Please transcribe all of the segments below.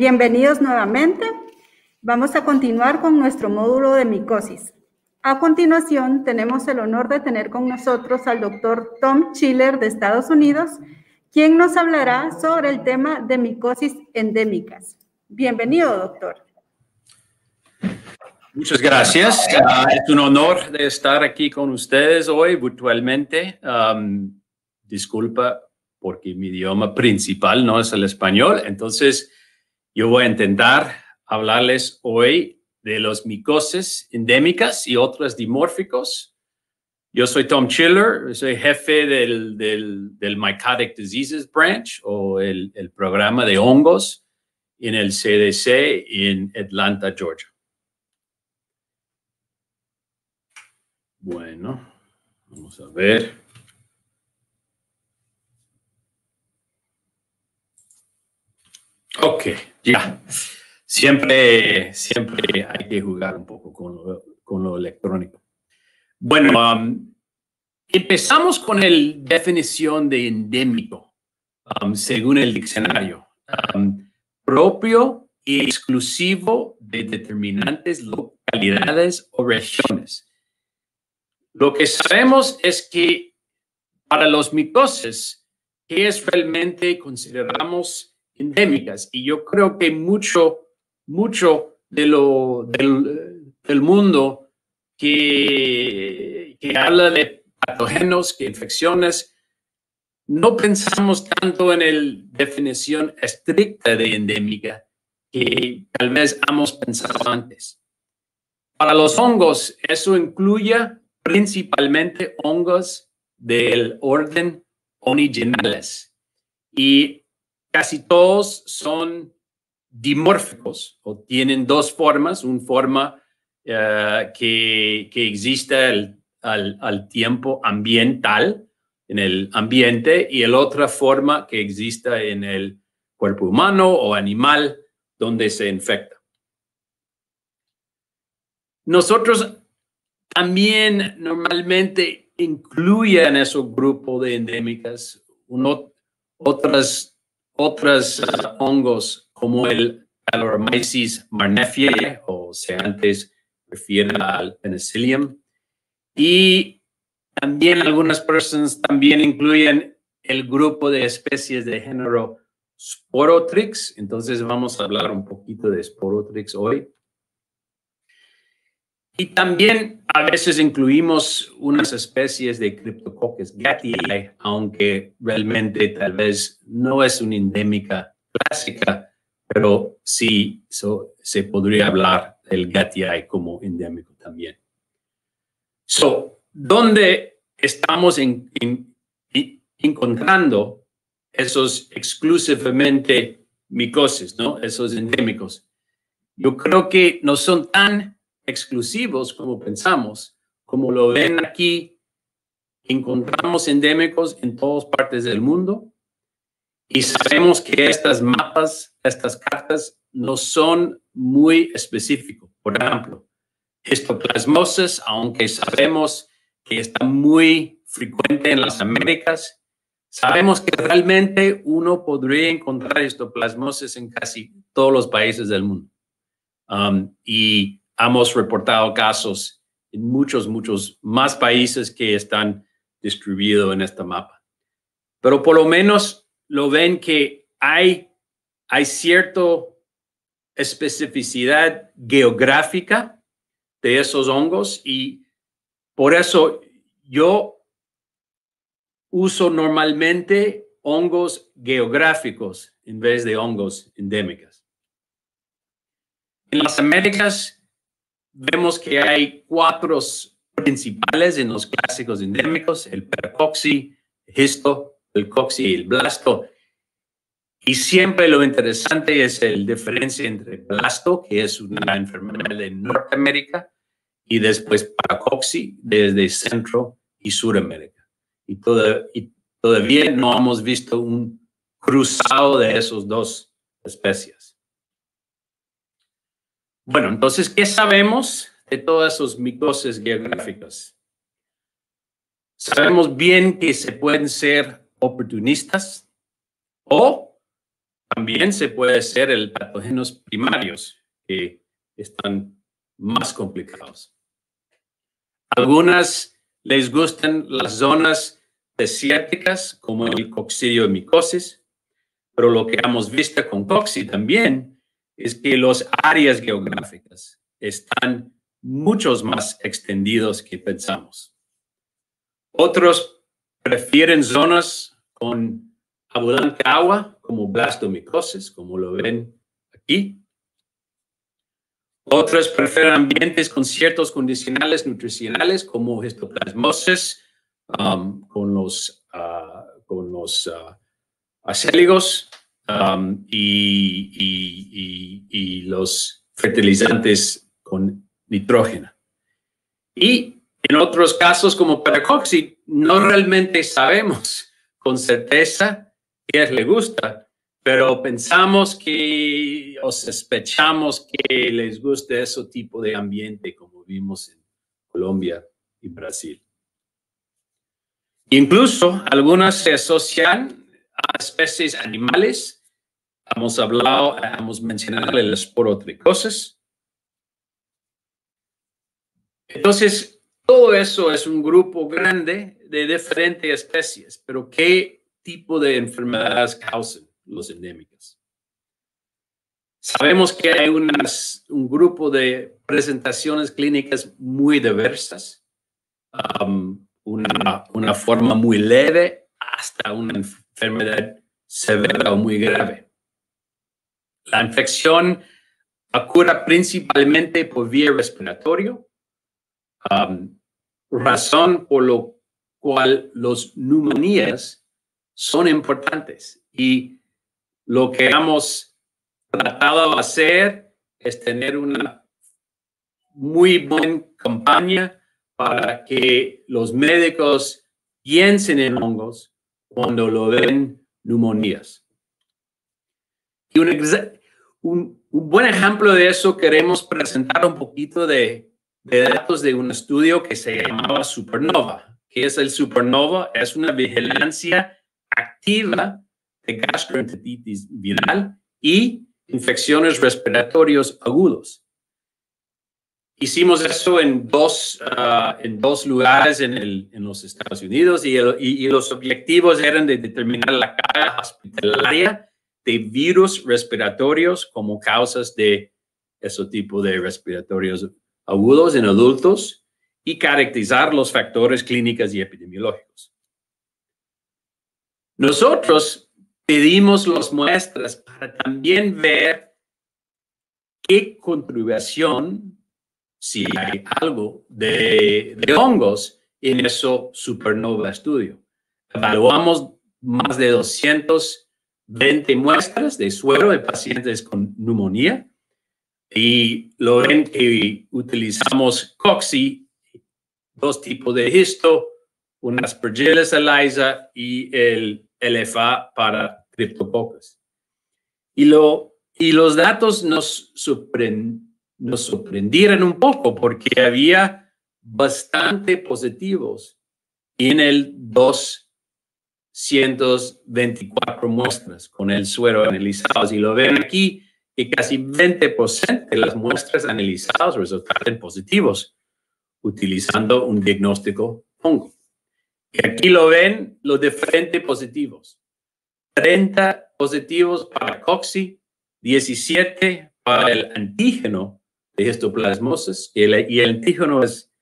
Bienvenidos nuevamente. Vamos a continuar con nuestro módulo de micosis. A continuación, tenemos el honor de tener con nosotros al doctor Tom Chiller de Estados Unidos, quien nos hablará sobre el tema de micosis endémicas. Bienvenido, doctor. Muchas gracias. Es un honor de estar aquí con ustedes hoy virtualmente. Disculpa porque mi idioma principal no es el español, entonces yo voy a intentar hablarles hoy de los micoses endémicas y otros dimórficos. Yo soy Tom Chiller, soy jefe del Mycotic Diseases Branch o el programa de hongos en el CDC en Atlanta, Georgia. Bueno, vamos a ver. Ok, ya. Siempre hay que jugar un poco con lo electrónico. Bueno, empezamos con la definición de endémico, según el diccionario. Propio y exclusivo de determinantes localidades o regiones. Lo que sabemos es que para los micoses, ¿qué es realmente consideramos endémicas? Y yo creo que mucho del mundo que habla de patógenos, que infecciones, no pensamos tanto en la definición estricta de endémica que tal vez hemos pensado antes. Para los hongos, eso incluye principalmente hongos del orden Onigenales y casi todos son dimórficos o tienen dos formas, una forma que existe al tiempo ambiental, en el ambiente, y la otra forma que existe en el cuerpo humano o animal donde se infecta. Nosotros también normalmente incluyen en ese grupo de endémicas otras hongos como el Caloromyces marnefiae, o se antes refiere al Penicillium. Y también algunas personas también incluyen el grupo de especies de género Sporotrix. Entonces vamos a hablar un poquito de Sporotrix hoy. Y también a veces incluimos unas especies de Cryptococcus gattii, aunque realmente tal vez no es una endémica clásica, pero sí se podría hablar del gattii como endémico también. ¿Dónde estamos encontrando esos exclusivamente micoses, ¿no? Esos endémicos? Yo creo que no son tan exclusivos como pensamos. Como lo ven aquí, encontramos endémicos en todas partes del mundo y sabemos que estas mapas, estas cartas, no son muy específicos. Por ejemplo, histoplasmosis, aunque sabemos que está muy frecuente en las Américas, sabemos que realmente uno podría encontrar histoplasmosis en casi todos los países del mundo. Y hemos reportado casos en muchos más países que están distribuidos en este mapa. Pero por lo menos lo ven que hay cierta especificidad geográfica de esos hongos y por eso yo uso normalmente hongos geográficos en vez de hongos endémicos. En las Américas vemos que hay 4 principales en los clásicos endémicos: el Paracoxi, el Histo, el Coxi y el Blasto. Y siempre lo interesante es la diferencia entre Blasto, que es una enfermedad de Norteamérica, y después Paracoxi desde Centro y Suramérica. Y todavía no hemos visto un cruzado de esos dos especies. Bueno, entonces, ¿qué sabemos de todas esas micoses geográficas? Sabemos bien que se pueden ser oportunistas o también se puede ser el patógenos primarios, que están más complicados. Algunas les gustan las zonas desérticas, como el coccidiomicosis, pero lo que hemos visto con cocci también es que las áreas geográficas están muchos más extendidos que pensamos. Otros prefieren zonas con abundante agua, como blastomicosis, como lo ven aquí. Otros prefieren ambientes con ciertos condicionales nutricionales, como histoplasmosis, con los acéligos y los fertilizantes con nitrógeno. Y en otros casos, como para cocci, no realmente sabemos con certeza qué le gusta, pero pensamos que o sospechamos que les gusta ese tipo de ambiente como vimos en Colombia y Brasil. Incluso algunas se asocian a especies animales. Hemos mencionado el esporotricosis. Entonces, todo eso es un grupo grande de diferentes especies, pero ¿qué tipo de enfermedades causan los endémicos? Sabemos que hay un grupo de presentaciones clínicas muy diversas, una forma muy leve hasta una enfermedad severa o muy grave. La infección ocurre principalmente por vía respiratoria, razón por la cual las neumonías son importantes. Y lo que hemos tratado de hacer es tener una muy buena campaña para que los médicos piensen en hongos cuando lo ven neumonías. Y un buen ejemplo de eso, queremos presentar un poquito de datos de un estudio que se llamaba Supernova. ¿Qué es el Supernova? Es una vigilancia activa de gastroenteritis viral y infecciones respiratorias agudos. Hicimos eso en dos lugares en los Estados Unidos y los objetivos eran de determinar la carga hospitalaria de virus respiratorios como causas de ese tipo de respiratorios agudos en adultos y caracterizar los factores clínicos y epidemiológicos. Nosotros pedimos las muestras para también ver qué contribución, si hay algo, de hongos en ese Supernova estudio. Evaluamos más de 220 muestras de suero de pacientes con neumonía y lo ven que utilizamos cocci, dos tipos de histo, un Aspergillus ELISA y el LFA para Cryptococcus. Y los datos nos sorprendieron un poco porque había bastante positivos en el 224 muestras con el suero analizados. Y lo ven aquí que casi 20% de las muestras analizadas resultaron positivos utilizando un diagnóstico hongo. Y aquí lo ven los diferentes positivos. 30 positivos para cocci, 17 para el antígeno de histoplasmosis, y el antígeno es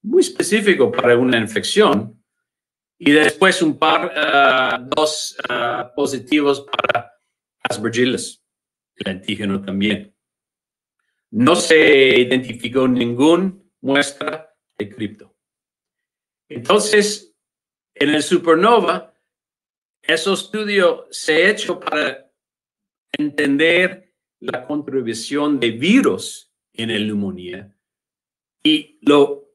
muy específico para una infección, y después dos positivos para Aspergillus, el antígeno también. No se identificó ninguna muestra de cripto. Entonces, en el Supernova, ese estudio se ha hecho para entender la contribución de virus en la neumonía y lo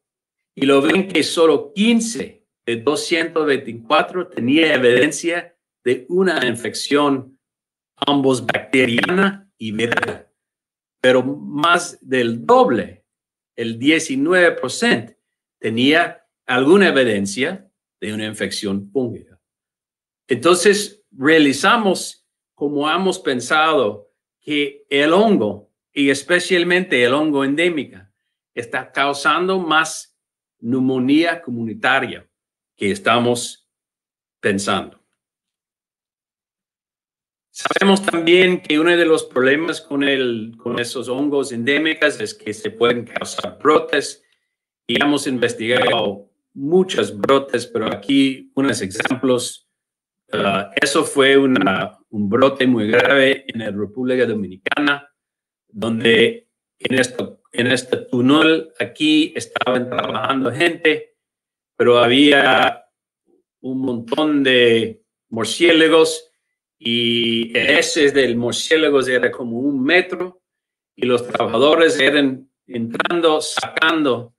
ven que solo 15 de 224 tenía evidencia de una infección ambos bacteriana y viral, pero más del doble, el 19%, tenía alguna evidencia de una infección fúngica. Entonces, realizamos como hemos pensado que el hongo, y especialmente el hongo endémica, está causando más neumonía comunitaria que estamos pensando. Sabemos también que uno de los problemas con esos hongos endémicos es que se pueden causar brotes, y hemos investigado muchos brotes, pero aquí unos ejemplos. Eso fue un brote muy grave en la República Dominicana, donde en este túnel aquí estaban trabajando gente, pero había un montón de murciélagos y el heces del murciélagos era como 1 metro y los trabajadores eran entrando, sacando,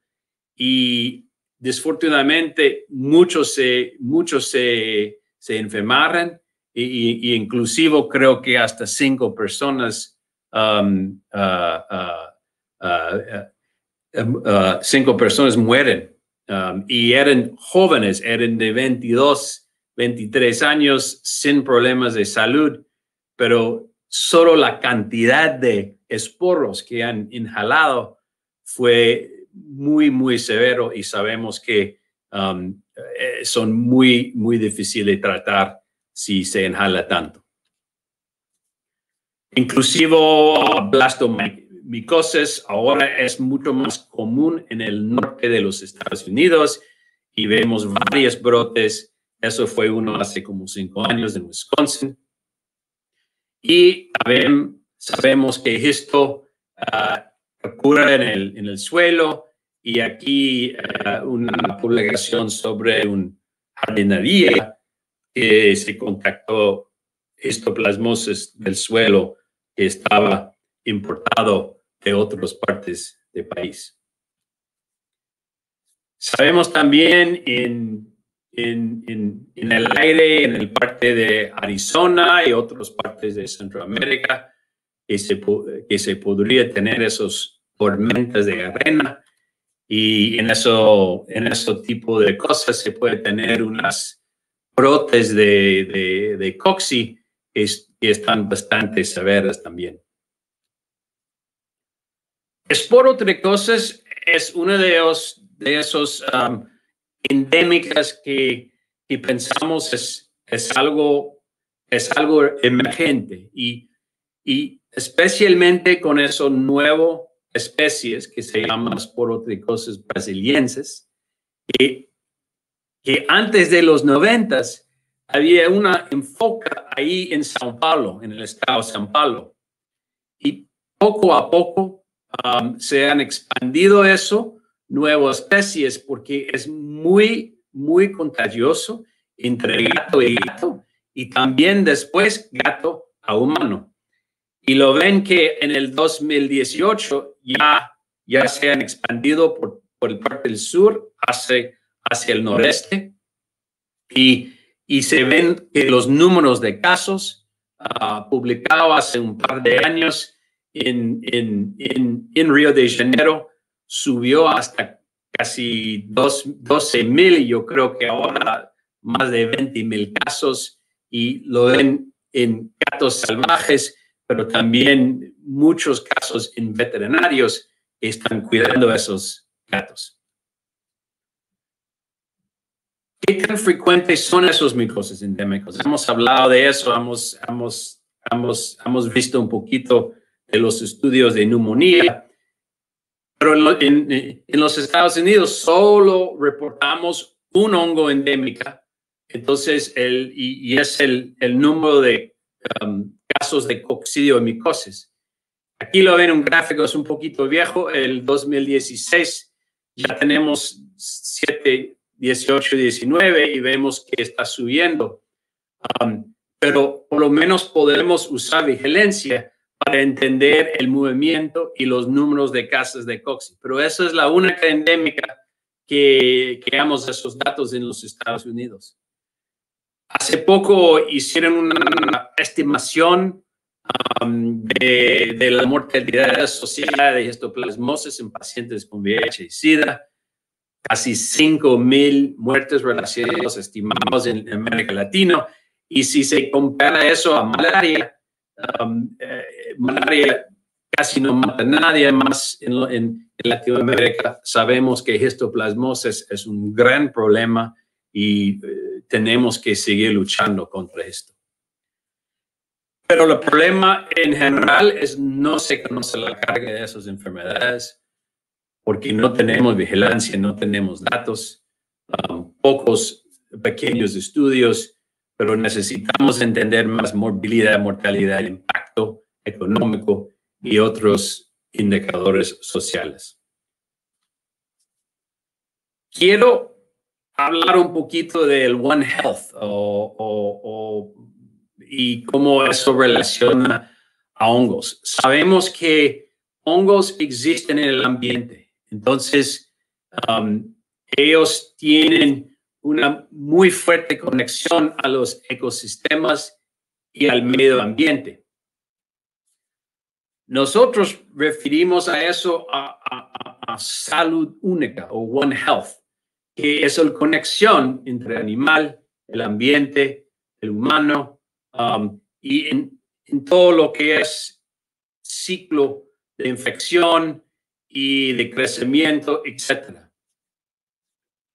y desafortunadamente muchos se enfermaron y inclusive creo que hasta 5 personas 5 personas mueren, y eran jóvenes, eran de 22, 23 años sin problemas de salud, pero solo la cantidad de esporos que han inhalado fue muy, muy severo, y sabemos que son muy, muy difíciles de tratar si se inhala tanto. Inclusive blastomicosis ahora es mucho más común en el norte de los Estados Unidos y vemos varios brotes. Eso fue uno hace como 5 años en Wisconsin. Y sabemos que esto ocurre en el suelo, y aquí una publicación sobre un jardinería que se contactó histoplasmosis del suelo que estaba importado de otras partes del país. Sabemos también en el aire, en el parte de Arizona y otras partes de Centroamérica, que se podría tener esos tormentas de arena, y en ese tipo de cosas se puede tener unas brotes de cocci que están bastante severas también. Esporotricosis es uno de esos endémicas que pensamos es algo emergente, y especialmente con esos nuevas especies que se llaman esporotricosis brasilienses, que antes de los 90s había una enfoque ahí en São Paulo, en el estado de São Paulo, y poco a poco se han expandido eso, nuevas especies, porque es muy, muy contagioso entre gato y gato, y también después gato a humano. Y lo ven que en el 2018 ya se han expandido por el parte del sur hacia el noreste, y se ven que los números de casos publicados hace un par de años en Río de Janeiro subió hasta casi 12,000, y yo creo que ahora más de 20,000 casos, y lo ven en gatos salvajes, pero también muchos casos en veterinarios que están cuidando a esos gatos. ¿Qué tan frecuentes son esos micosis endémicos? Hemos hablado de eso, hemos visto un poquito de los estudios de neumonía, pero en los Estados Unidos solo reportamos un hongo endémica, entonces es el número de casos de coccidiomicosis. Aquí lo ven en un gráfico, es un poquito viejo, el 2016 ya tenemos 7, 18, 19 y vemos que está subiendo. Pero por lo menos podemos usar vigilancia para entender el movimiento y los números de casos de cocci. Pero esa es la única endémica que creamos esos datos en los Estados Unidos. Hace poco hicieron una estimación de la mortalidad asociada de histoplasmosis en pacientes con VIH y SIDA. Casi 5,000 muertes relacionadas estimados en América Latina, Y si se compara eso a malaria, malaria casi no mata a nadie más en Latinoamérica. Sabemos que histoplasmosis es un gran problema y tenemos que seguir luchando contra esto. Pero el problema en general es no se conoce la carga de esas enfermedades porque no tenemos vigilancia, no tenemos datos, pocos pequeños estudios, pero necesitamos entender más morbilidad, mortalidad, impacto económico y otros indicadores sociales. Quiero hablar un poquito del One Health y cómo eso relaciona a hongos. Sabemos que hongos existen en el ambiente, entonces ellos tienen una muy fuerte conexión a los ecosistemas y al medio ambiente. Nosotros referimos a eso a salud única o One Health, que es la conexión entre el animal, el ambiente, el humano y en todo lo que es ciclo de infección y de crecimiento, etc.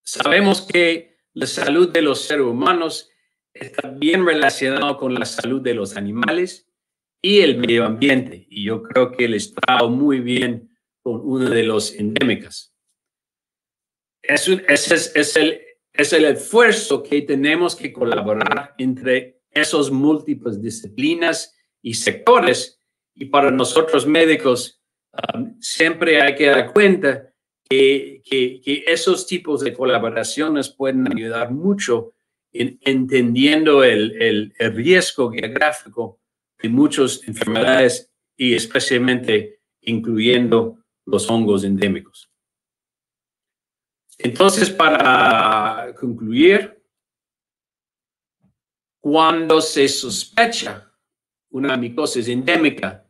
Sabemos que la salud de los seres humanos está bien relacionada con la salud de los animales y el medio ambiente. Y yo creo que les trajo muy bien con una de los endémicas. Es el esfuerzo que tenemos que colaborar entre esos múltiples disciplinas y sectores. Y para nosotros médicos, siempre hay que dar cuenta que esos tipos de colaboraciones pueden ayudar mucho en entendiendo el riesgo geográfico de muchas enfermedades y especialmente incluyendo los hongos endémicos. Entonces, para concluir, cuando se sospecha una micosis endémica,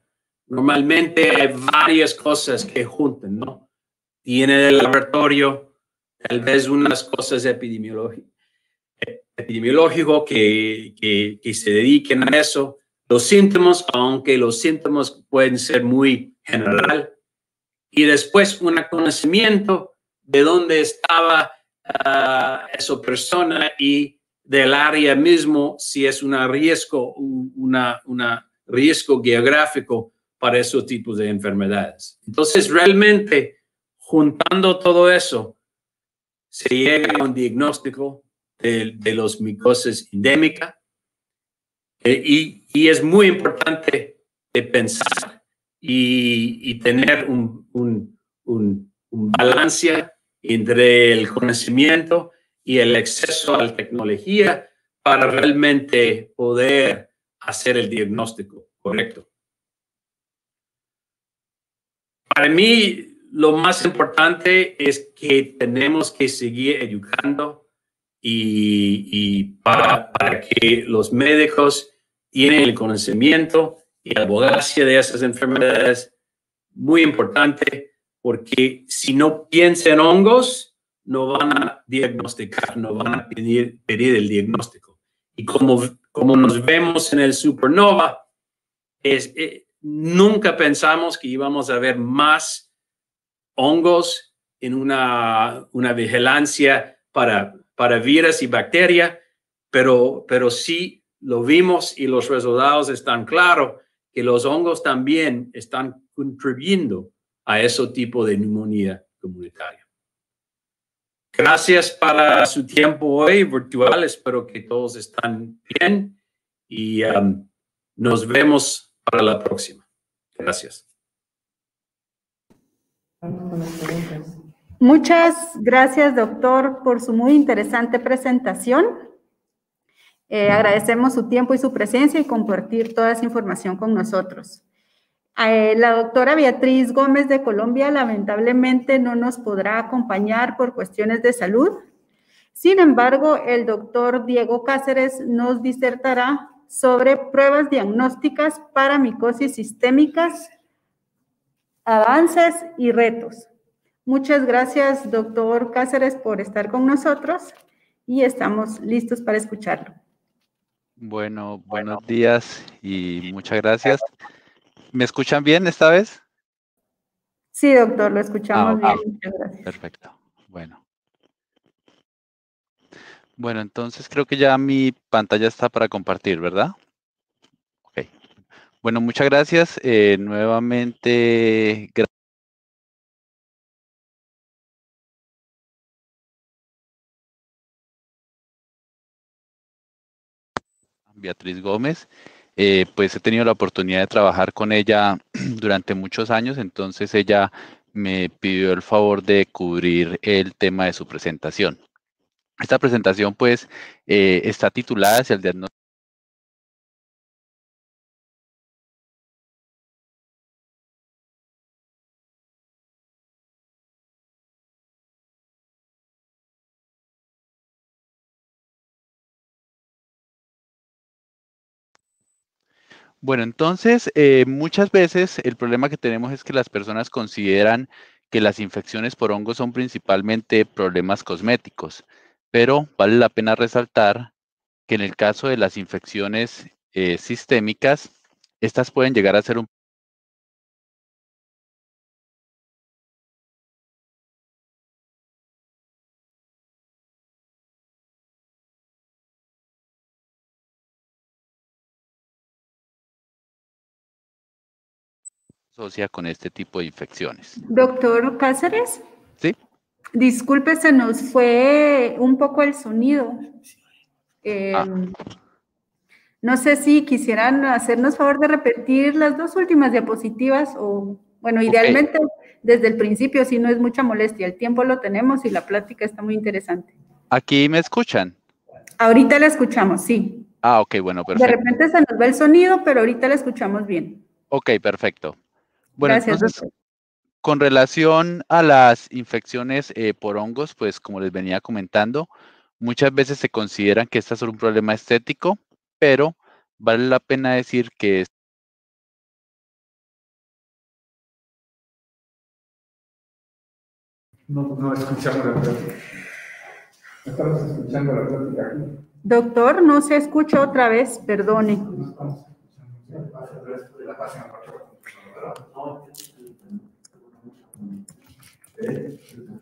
normalmente hay varias cosas que juntan, ¿no? Tiene el laboratorio, tal vez unas cosas epidemiológico que se dediquen a eso. Los síntomas, aunque los síntomas pueden ser muy general. Y después un conocimiento de dónde estaba esa persona y del área mismo, si es un riesgo geográfico para esos tipos de enfermedades. Entonces, realmente, juntando todo eso, se llega a un diagnóstico de los micosis endémica y es muy importante de pensar y tener un balance entre el conocimiento y el acceso a la tecnología para realmente poder hacer el diagnóstico correcto. Para mí, lo más importante es que tenemos que seguir educando y para que los médicos tienen el conocimiento y la abogacía de esas enfermedades. Muy importante, porque si no piensan en hongos, no van a diagnosticar, no van a pedir el diagnóstico. Y como nos vemos en el supernova, nunca pensamos que íbamos a ver más hongos en una vigilancia para virus y bacterias, pero sí lo vimos y los resultados están claros que los hongos también están contribuyendo a ese tipo de neumonía comunitaria. Gracias para su tiempo hoy virtual. Espero que todos están bien y nos vemos para la próxima. Gracias. Muchas gracias, doctor, por su muy interesante presentación. Agradecemos su tiempo y su presencia y compartir toda esa información con nosotros. La doctora Beatriz Gómez de Colombia lamentablemente no nos podrá acompañar por cuestiones de salud. Sin embargo, el doctor Diego Cáceres nos disertará sobre pruebas diagnósticas para micosis sistémicas, avances y retos. Muchas gracias, doctor Cáceres, por estar con nosotros y estamos listos para escucharlo. Bueno, buenos días y muchas gracias. ¿Me escuchan bien esta vez? Sí, doctor, lo escuchamos Ok, bien. Muchas gracias. perfecto. Bueno, entonces creo que ya mi pantalla está para compartir, ¿verdad? Ok. Bueno, muchas gracias. Nuevamente, Beatriz Gómez. Pues he tenido la oportunidad de trabajar con ella durante muchos años, entonces ella me pidió el favor de cubrir el tema de su presentación. Esta presentación pues está titulada hacia el diagnóstico Bueno, entonces, muchas veces el problema que tenemos es que las personas consideran que las infecciones por hongos son principalmente problemas cosméticos, pero vale la pena resaltar que en el caso de las infecciones sistémicas, estas pueden llegar a ser un asocia con este tipo de infecciones. Doctor Cáceres. ¿Sí? Disculpe, se nos fue un poco el sonido. No sé si quisieran hacernos favor de repetir las dos últimas diapositivas o, bueno, idealmente desde el principio, si no es mucha molestia. El tiempo lo tenemos y la plática está muy interesante. ¿Aquí me escuchan? Ahorita la escuchamos, sí. Ok, bueno, De perfecto. repente se nos va el sonido, pero ahorita la escuchamos bien. Ok, perfecto. Bueno, Gracias, entonces, doctor. con relación a las infecciones por hongos, pues como les venía comentando, muchas veces se consideran que estas son un problema estético, pero vale la pena decir que No escuchamos la plática. Estamos escuchando la plática aquí. Doctor, no se escucha otra vez, perdone. No estamos escuchando. Pasa el resto de la página para que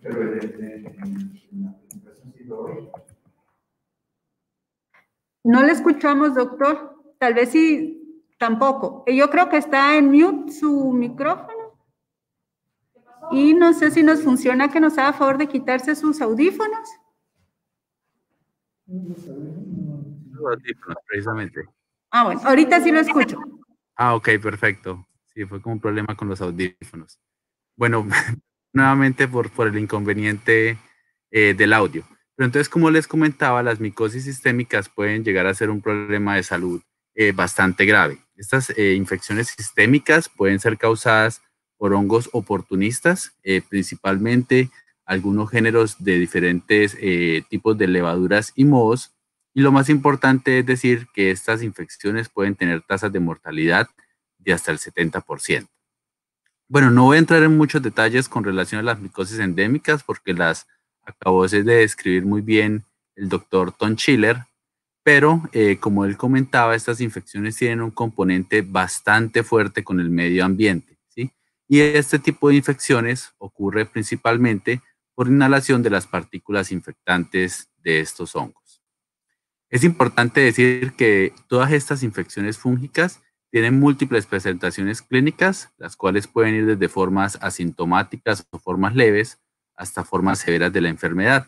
pero en la presentación sí lo oí. No le escuchamos, doctor. Tal vez sí, tampoco. Yo creo que está en mute su micrófono. Y no sé si nos funciona que nos haga favor de quitarse sus audífonos. Precisamente. Ah, bueno, ahorita sí lo escucho. Ok, perfecto. Sí, fue como un problema con los audífonos. Bueno, nuevamente por el inconveniente del audio. Pero entonces, como les comentaba, las micosis sistémicas pueden llegar a ser un problema de salud bastante grave. Estas infecciones sistémicas pueden ser causadas por hongos oportunistas, principalmente algunos géneros de diferentes tipos de levaduras y mohos. Y lo más importante es decir que estas infecciones pueden tener tasas de mortalidad de hasta el 70%. Bueno, no voy a entrar en muchos detalles con relación a las micosis endémicas porque las acabó de describir muy bien el doctor Tom Schiller, pero como él comentaba, estas infecciones tienen un componente bastante fuerte con el medio ambiente, ¿sí? Y este tipo de infecciones ocurre principalmente por inhalación de las partículas infectantes de estos hongos. Es importante decir que todas estas infecciones fúngicas tienen múltiples presentaciones clínicas, las cuales pueden ir desde formas asintomáticas o formas leves hasta formas severas de la enfermedad.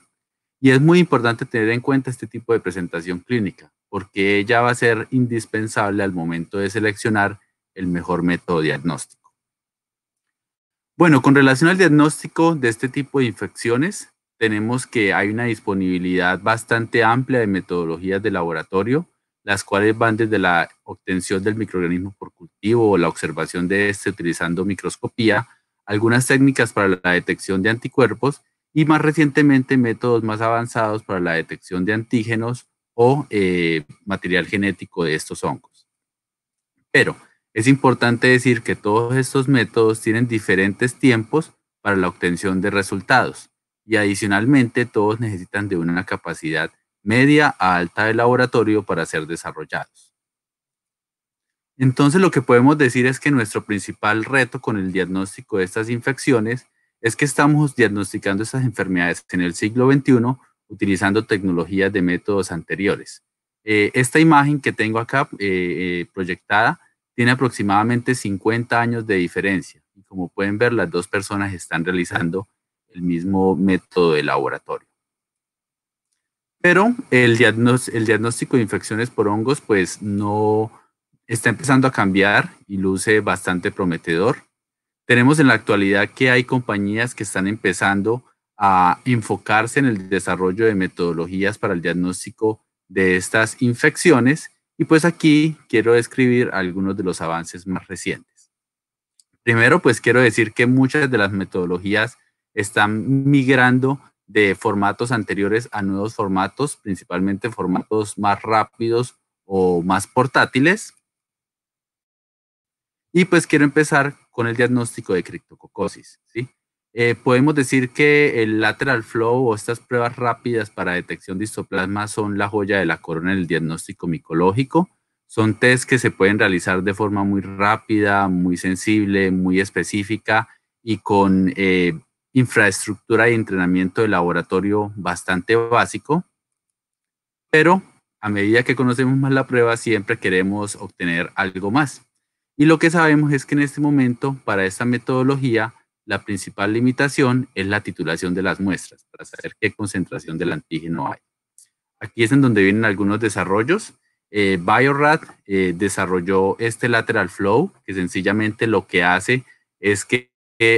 Y es muy importante tener en cuenta este tipo de presentación clínica, porque ella va a ser indispensable al momento de seleccionar el mejor método diagnóstico. Bueno, con relación al diagnóstico de este tipo de infecciones, tenemos que hay una disponibilidad bastante amplia de metodologías de laboratorio, las cuales van desde la obtención del microorganismo por cultivo o la observación de este utilizando microscopía, algunas técnicas para la detección de anticuerpos y más recientemente métodos más avanzados para la detección de antígenos o material genético de estos hongos. Pero es importante decir que todos estos métodos tienen diferentes tiempos para la obtención de resultados y adicionalmente todos necesitan de una capacidad media a alta de laboratorio para ser desarrollados. Entonces, lo que podemos decir es que nuestro principal reto con el diagnóstico de estas infecciones es que estamos diagnosticando estas enfermedades en el siglo XXI utilizando tecnologías de métodos anteriores. Esta imagen que tengo acá proyectada tiene aproximadamente 50 años de diferencia. Y como pueden ver, las dos personas están realizando el mismo método de laboratorio. Pero el diagnóstico de infecciones por hongos pues no está empezando a cambiar y luce bastante prometedor. Tenemos en la actualidad que hay compañías que están empezando a enfocarse en el desarrollo de metodologías para el diagnóstico de estas infecciones y pues aquí quiero describir algunos de los avances más recientes. Primero, pues quiero decir que muchas de las metodologías están migrando de formatos anteriores a nuevos formatos, principalmente formatos más rápidos o más portátiles. Y pues quiero empezar con el diagnóstico de criptococosis, ¿sí? Podemos decir que el lateral flow o estas pruebas rápidas para detección de histoplasma son la joya de la corona del diagnóstico micológico. Son test que se pueden realizar de forma muy rápida, muy sensible, muy específica y con infraestructura y entrenamiento de laboratorio bastante básico. Pero a medida que conocemos más la prueba, siempre queremos obtener algo más. Y lo que sabemos es que en este momento, para esta metodología, la principal limitación es la titulación de las muestras, para saber qué concentración del antígeno hay. Aquí es en donde vienen algunos desarrollos. Bio-Rad desarrolló este lateral flow, que sencillamente lo que hace es que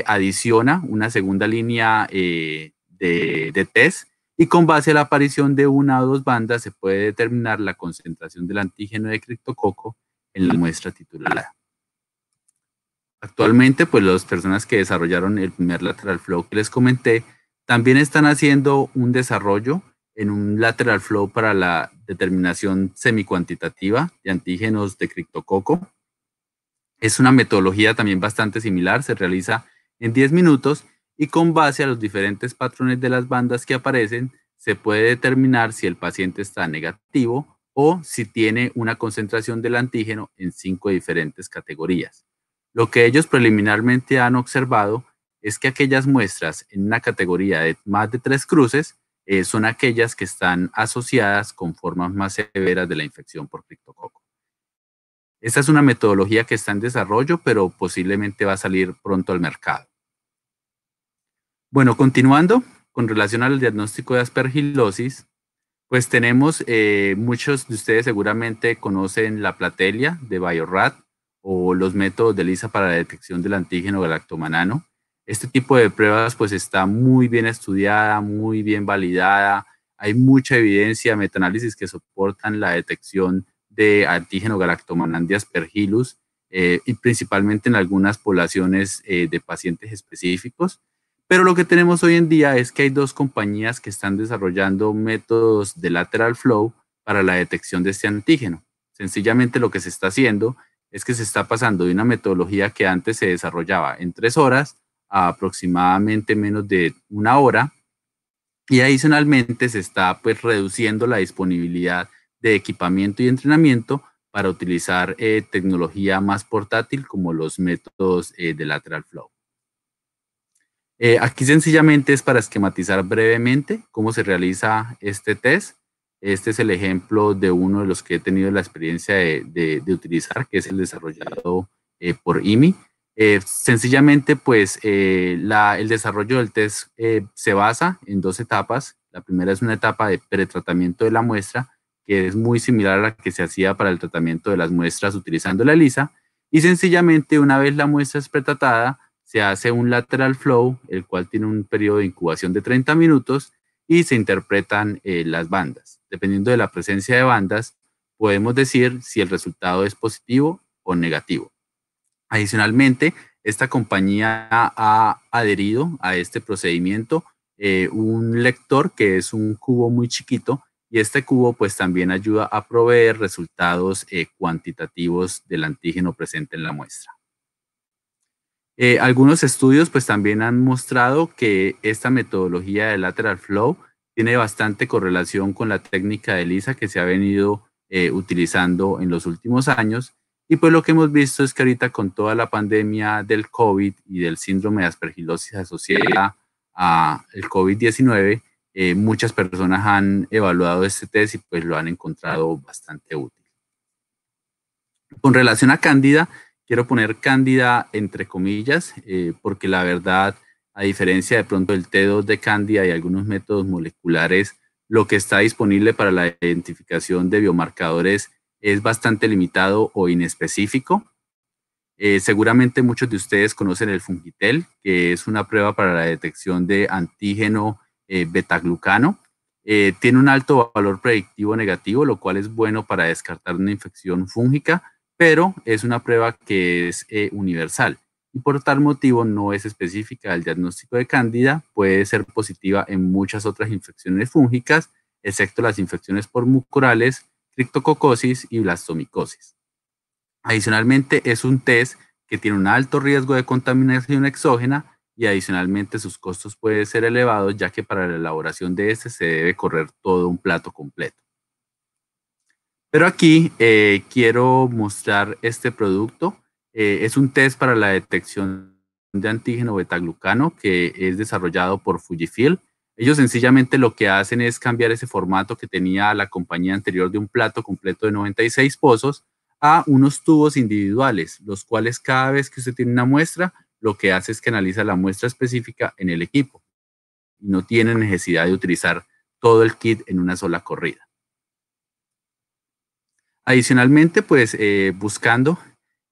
adiciona una segunda línea de test y con base a la aparición de una o dos bandas se puede determinar la concentración del antígeno de criptococo en la muestra titulada. Actualmente, pues las personas que desarrollaron el primer lateral flow que les comenté, también están haciendo un desarrollo en un lateral flow para la determinación semicuantitativa de antígenos de criptococo. Es una metodología también bastante similar, se realiza en 10 minutos y con base a los diferentes patrones de las bandas que aparecen, se puede determinar si el paciente está negativo o si tiene una concentración del antígeno en 5 diferentes categorías. Lo que ellos preliminarmente han observado es que aquellas muestras en una categoría de más de 3 cruces son aquellas que están asociadas con formas más severas de la infección por criptococo. Esta es una metodología que está en desarrollo, pero posiblemente va a salir pronto al mercado. Bueno, continuando con relación al diagnóstico de aspergilosis, pues tenemos, muchos de ustedes seguramente conocen la platelia de Bio-Rad, o los métodos de ELISA para la detección del antígeno galactomanano. Este tipo de pruebas pues está muy bien estudiada, muy bien validada. Hay mucha evidencia, metaanálisis que soportan la detección de antígeno galactomanán de Aspergillus y principalmente en algunas poblaciones de pacientes específicos. Pero lo que tenemos hoy en día es que hay dos compañías que están desarrollando métodos de lateral flow para la detección de este antígeno. Sencillamente lo que se está haciendo es que se está pasando de una metodología que antes se desarrollaba en 3 horas a aproximadamente menos de 1 hora y adicionalmente se está pues reduciendo la disponibilidad de equipamiento y entrenamiento para utilizar tecnología más portátil como los métodos de lateral flow. Aquí sencillamente es para esquematizar brevemente cómo se realiza este test. Este es el ejemplo de uno de los que he tenido la experiencia de utilizar, que es el desarrollado por IMI. Sencillamente, pues, el desarrollo del test se basa en 2 etapas. La primera es una etapa de pretratamiento de la muestra, que es muy similar a la que se hacía para el tratamiento de las muestras utilizando la ELISA. Y sencillamente, una vez la muestra es pretratada, se hace un lateral flow, el cual tiene un periodo de incubación de 30 minutos y se interpretan las bandas. Dependiendo de la presencia de bandas, podemos decir si el resultado es positivo o negativo. Adicionalmente, esta compañía ha adherido a este procedimiento un lector que es un cubo muy chiquito y este cubo pues también ayuda a proveer resultados cuantitativos del antígeno presente en la muestra. Algunos estudios pues también han mostrado que esta metodología de lateral flow tiene bastante correlación con la técnica de ELISA que se ha venido utilizando en los últimos años. Y pues lo que hemos visto es que ahorita con toda la pandemia del COVID y del síndrome de aspergilosis asociada al COVID-19, muchas personas han evaluado este test y pues lo han encontrado bastante útil. Con relación a Cándida, quiero poner Cándida entre comillas, porque la verdad, a diferencia de pronto del T2 de Cándida y algunos métodos moleculares, lo que está disponible para la identificación de biomarcadores es bastante limitado o inespecífico. Seguramente muchos de ustedes conocen el Fungitel, que es una prueba para la detección de antígeno betaglucano. Tiene un alto valor predictivo negativo, lo cual es bueno para descartar una infección fúngica, pero es una prueba que es universal y por tal motivo no es específica del diagnóstico de Cándida. Puede ser positiva en muchas otras infecciones fúngicas, excepto las infecciones por mucorales, criptococosis y blastomicosis. Adicionalmente, es un test que tiene un alto riesgo de contaminación exógena y adicionalmente sus costos pueden ser elevados, ya que para la elaboración de este se debe correr todo un plato completo. Pero aquí quiero mostrar este producto. Es un test para la detección de antígeno betaglucano que es desarrollado por Fujifilm. Ellos sencillamente lo que hacen es cambiar ese formato que tenía la compañía anterior de un plato completo de 96 pozos a unos tubos individuales, los cuales cada vez que usted tiene una muestra, lo que hace es que analiza la muestra específica en el equipo. No tiene necesidad de utilizar todo el kit en una sola corrida. Adicionalmente, pues buscando,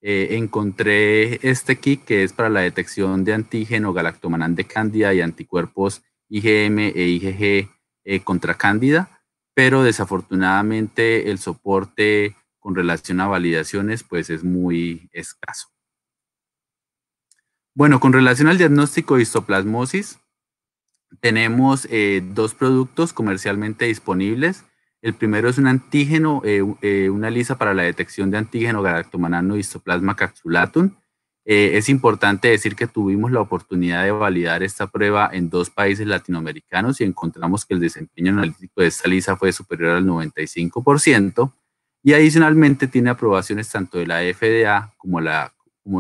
encontré este kit que es para la detección de antígeno galactomannan de Cándida y anticuerpos IgM e IgG contra Cándida, pero desafortunadamente el soporte con relación a validaciones pues es muy escaso. Bueno, con relación al diagnóstico de histoplasmosis, tenemos dos productos comercialmente disponibles. El primero es un antígeno, una ELISA para la detección de antígeno galactomannan histoplasma capsulatum. Es importante decir que tuvimos la oportunidad de validar esta prueba en 2 países latinoamericanos y encontramos que el desempeño analítico de esta ELISA fue superior al 95%. Y adicionalmente tiene aprobaciones tanto de la FDA como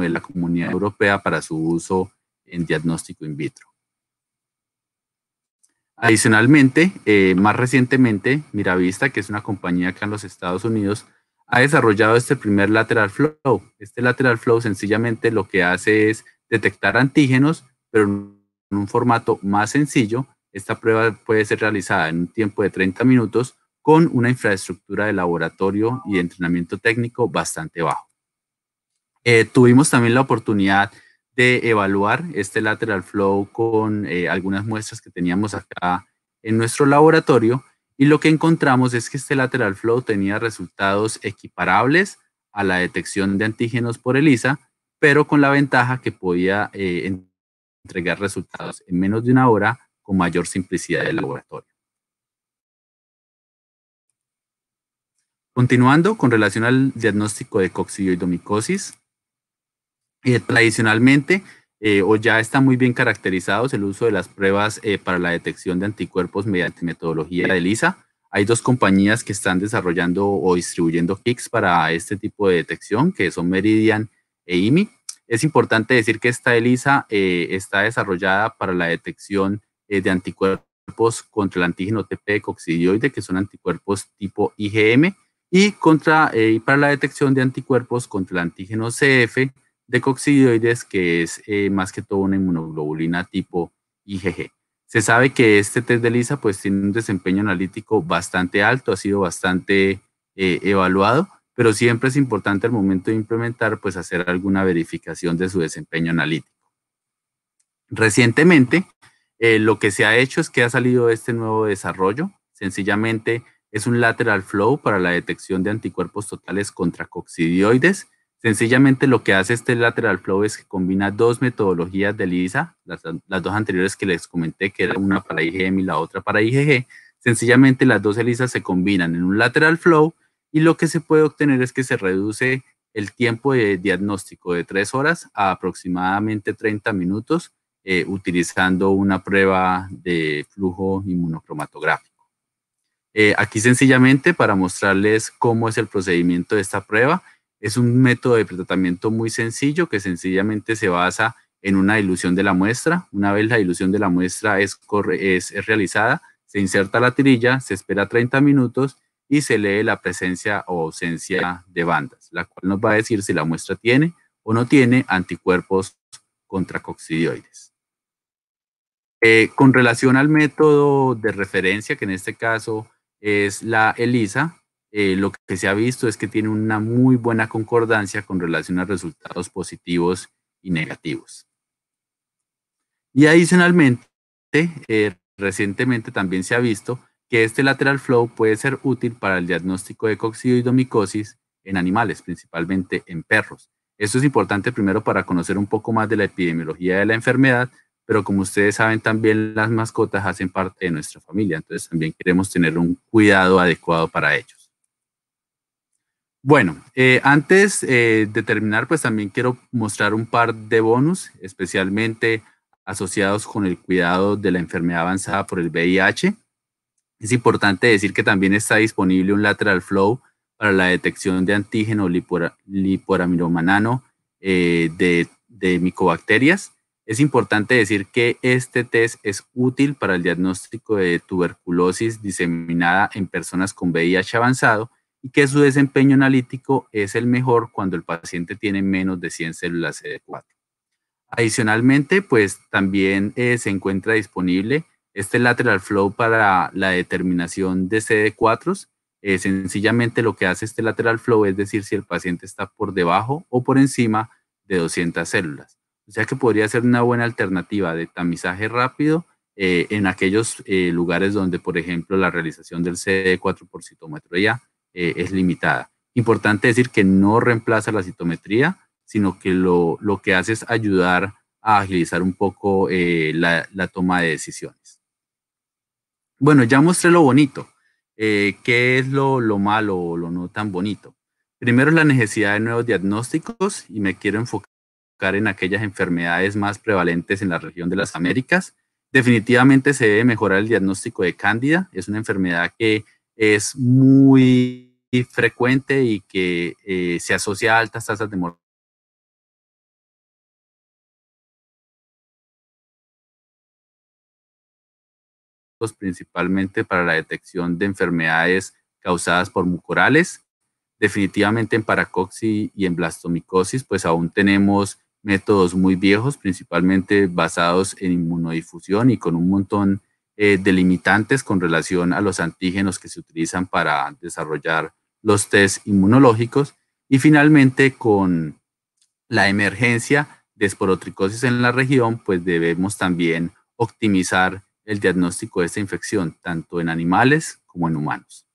de la Comunidad Europea para su uso en diagnóstico in vitro. Adicionalmente, más recientemente, Miravista, que es una compañía acá en los Estados Unidos, ha desarrollado este primer lateral flow. Este lateral flow sencillamente lo que hace es detectar antígenos, pero en un formato más sencillo. Esta prueba puede ser realizada en un tiempo de 30 minutos con una infraestructura de laboratorio y de entrenamiento técnico bastante bajo. Tuvimos también la oportunidad de evaluar este lateral flow con algunas muestras que teníamos acá en nuestro laboratorio y lo que encontramos es que este lateral flow tenía resultados equiparables a la detección de antígenos por ELISA, pero con la ventaja que podía entregar resultados en menos de 1 hora con mayor simplicidad del laboratorio. Continuando con relación al diagnóstico de coccidioidomicosis, tradicionalmente o ya está muy bien caracterizados el uso de las pruebas para la detección de anticuerpos mediante metodología de ELISA. Hay 2 compañías que están desarrollando o distribuyendo kits para este tipo de detección, que son Meridian e IMI. Es importante decir que esta ELISA está desarrollada para la detección de anticuerpos contra el antígeno TP de coccidioide, que son anticuerpos tipo IgM, y para la detección de anticuerpos contra el antígeno CF de coccidioides, que es más que todo una inmunoglobulina tipo IgG. Se sabe que este test de ELISA pues tiene un desempeño analítico bastante alto, ha sido bastante evaluado, pero siempre es importante al momento de implementar pues hacer alguna verificación de su desempeño analítico. Recientemente lo que se ha hecho es que ha salido este nuevo desarrollo, sencillamente es un lateral flow para la detección de anticuerpos totales contra coccidioides. Sencillamente lo que hace este lateral flow es que combina 2 metodologías de ELISA, las 2 anteriores que les comenté, que era una para IgM y la otra para IgG. Sencillamente las 2 ELISAs se combinan en un lateral flow y lo que se puede obtener es que se reduce el tiempo de diagnóstico de 3 horas a aproximadamente 30 minutos utilizando una prueba de flujo inmunocromatográfico. Aquí sencillamente para mostrarles cómo es el procedimiento de esta prueba, es un método de pretratamiento muy sencillo que sencillamente se basa en una dilución de la muestra. Una vez la dilución de la muestra es realizada, se inserta la tirilla, se espera 30 minutos y se lee la presencia o ausencia de bandas, la cual nos va a decir si la muestra tiene o no tiene anticuerpos contra coccidioides. Con relación al método de referencia, que en este caso es la ELISA, lo que se ha visto es que tiene una muy buena concordancia con relación a resultados positivos y negativos. Y adicionalmente, recientemente también se ha visto que este lateral flow puede ser útil para el diagnóstico de coccidioidomicosis en animales, principalmente en perros. Esto es importante primero para conocer un poco más de la epidemiología de la enfermedad, pero como ustedes saben también las mascotas hacen parte de nuestra familia, entonces también queremos tener un cuidado adecuado para ellos. Bueno, antes de terminar, pues también quiero mostrar un par de bonus, especialmente asociados con el cuidado de la enfermedad avanzada por el VIH. Es importante decir que también está disponible un lateral flow para la detección de antígeno liporaminomanano de micobacterias. Es importante decir que este test es útil para el diagnóstico de tuberculosis diseminada en personas con VIH avanzado y que su desempeño analítico es el mejor cuando el paciente tiene menos de 100 células CD4. Adicionalmente, pues también se encuentra disponible este lateral flow para la determinación de CD4. Sencillamente lo que hace este lateral flow es decir si el paciente está por debajo o por encima de 200 células. O sea que podría ser una buena alternativa de tamizaje rápido en aquellos lugares donde, por ejemplo, la realización del CD4 por citometría es limitada. Importante decir que no reemplaza la citometría, sino que lo que hace es ayudar a agilizar un poco la toma de decisiones. Bueno, ya mostré lo bonito. ¿Qué es lo malo o lo no tan bonito? Primero es la necesidad de nuevos diagnósticos y me quiero enfocar en aquellas enfermedades más prevalentes en la región de las Américas. Definitivamente se debe mejorar el diagnóstico de Cándida. Es una enfermedad que es muy frecuente y que se asocia a altas tasas de mortalidad. Principalmente para la detección de enfermedades causadas por mucorales. Definitivamente en paracoxi y en blastomicosis, pues aún tenemos métodos muy viejos, principalmente basados en inmunodifusión y con un montón de limitantes con relación a los antígenos que se utilizan para desarrollar los test inmunológicos. Y finalmente, con la emergencia de esporotricosis en la región, pues debemos también optimizar el diagnóstico de esta infección, tanto en animales como en humanos.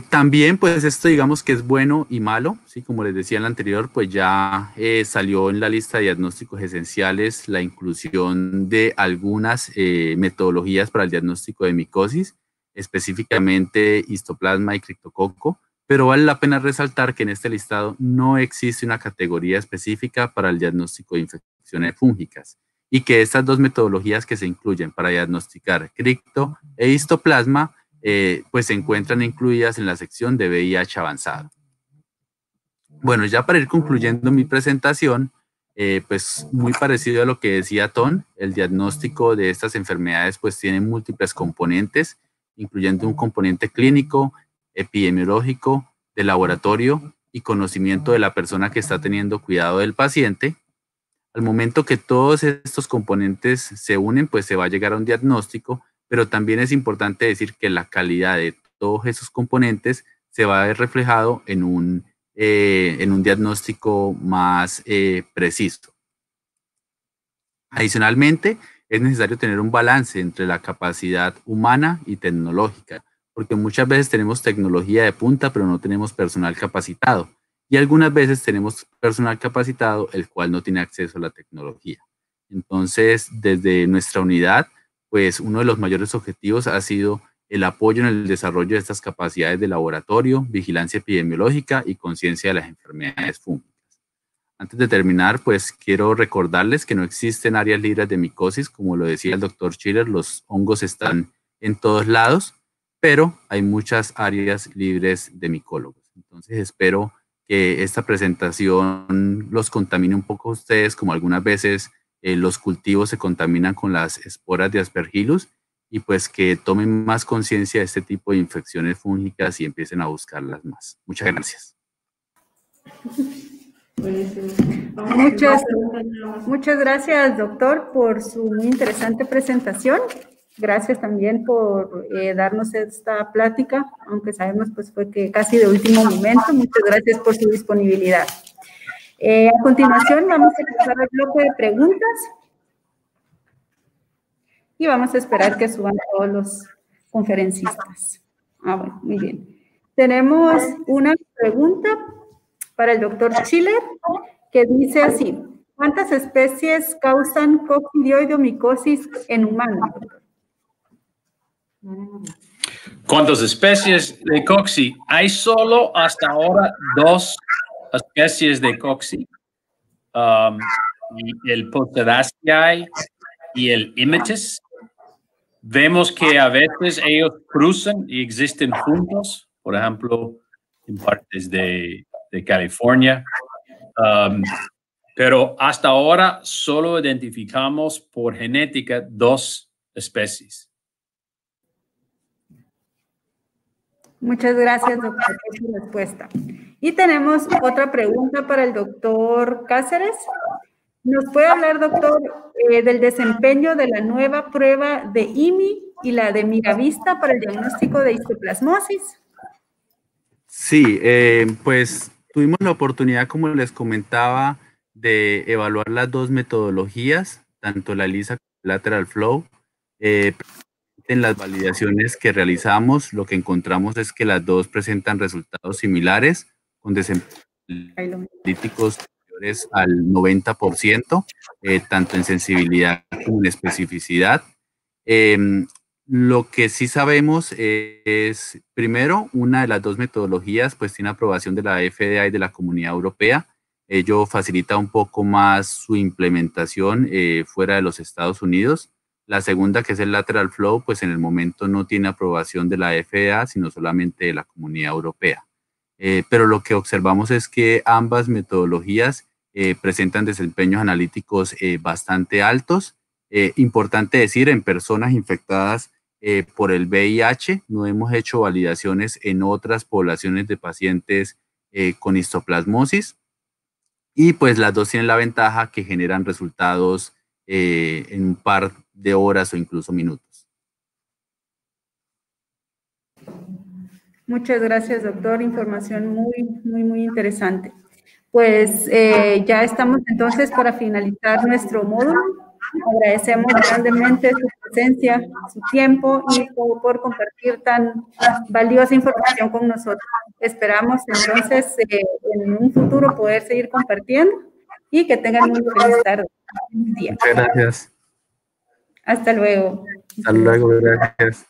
También, pues esto digamos que es bueno y malo, ¿sí? Como les decía en la anterior, pues ya salió en la lista de diagnósticos esenciales la inclusión de algunas metodologías para el diagnóstico de micosis, específicamente histoplasma y criptococo, pero vale la pena resaltar que en este listado no existe una categoría específica para el diagnóstico de infecciones fúngicas y que estas dos metodologías que se incluyen para diagnosticar cripto e histoplasma pues se encuentran incluidas en la sección de VIH avanzado. Bueno, ya para ir concluyendo mi presentación, pues muy parecido a lo que decía Ton, el diagnóstico de estas enfermedades pues tiene múltiples componentes, incluyendo un componente clínico, epidemiológico, de laboratorio y conocimiento de la persona que está teniendo cuidado del paciente. Al momento que todos estos componentes se unen, pues se va a llegar a un diagnóstico, pero también es importante decir que la calidad de todos esos componentes se va a ver reflejado en un diagnóstico más preciso. Adicionalmente, es necesario tener un balance entre la capacidad humana y tecnológica, porque muchas veces tenemos tecnología de punta, pero no tenemos personal capacitado. Y algunas veces tenemos personal capacitado, el cual no tiene acceso a la tecnología. Entonces, desde nuestra unidad, pues uno de los mayores objetivos ha sido el apoyo en el desarrollo de estas capacidades de laboratorio, vigilancia epidemiológica y conciencia de las enfermedades fúngicas. Antes de terminar, pues quiero recordarles que no existen áreas libres de micosis, como lo decía el doctor Schiller, los hongos están en todos lados, pero hay muchas áreas libres de micólogos. Entonces espero que esta presentación los contamine un poco a ustedes, como algunas veces los cultivos se contaminan con las esporas de Aspergillus, y pues que tomen más conciencia de este tipo de infecciones fúngicas y empiecen a buscarlas más. Muchas gracias. Muchas gracias, doctor, por su muy interesante presentación. Gracias también por darnos esta plática, aunque sabemos pues fue que casi de último momento. Muchas gracias por su disponibilidad. A continuación vamos a empezar el bloque de preguntas y vamos a esperar que suban todos los conferencistas. Bueno, muy bien. Tenemos una pregunta para el doctor Schiller, que dice así: ¿cuántas especies causan coccidioidomicosis en humanos? ¿Cuántas especies de cocci? Hay solo hasta ahora 2 especies de cocci, el Potteraceae y el Immitis. Vemos que a veces ellos cruzan y existen juntos, por ejemplo, en partes de California. Pero hasta ahora solo identificamos por genética 2 especies. Muchas gracias, doctor, por su respuesta. Y tenemos otra pregunta para el doctor Cáceres. ¿Nos puede hablar, doctor, del desempeño de la nueva prueba de IMI y la de Miravista para el diagnóstico de histoplasmosis? Sí, pues tuvimos la oportunidad, como les comentaba, de evaluar las 2 metodologías, tanto la ELISA como el lateral flow. En las validaciones que realizamos, lo que encontramos es que las 2 presentan resultados similares, con desempeños analíticos superiores al 90%, tanto en sensibilidad como en especificidad. Lo que sí sabemos es, primero, una de las 2 metodologías pues tiene aprobación de la FDA y de la Comunidad Europea. Ello facilita un poco más su implementación fuera de los Estados Unidos. La segunda, que es el lateral flow, pues en el momento no tiene aprobación de la FDA, sino solamente de la Comunidad Europea. Pero lo que observamos es que ambas metodologías presentan desempeños analíticos bastante altos. Importante decir, en personas infectadas por el VIH, no hemos hecho validaciones en otras poblaciones de pacientes con histoplasmosis. Y pues las 2 tienen la ventaja que generan resultados en un par de horas o incluso minutos. Muchas gracias, doctor. Información muy interesante. Pues ya estamos entonces para finalizar nuestro módulo. Agradecemos grandemente su presencia, su tiempo y por compartir tan valiosa información con nosotros. Esperamos entonces en un futuro poder seguir compartiendo y que tengan una feliz tarde. Muchas gracias. Hasta luego. Hasta luego, gracias.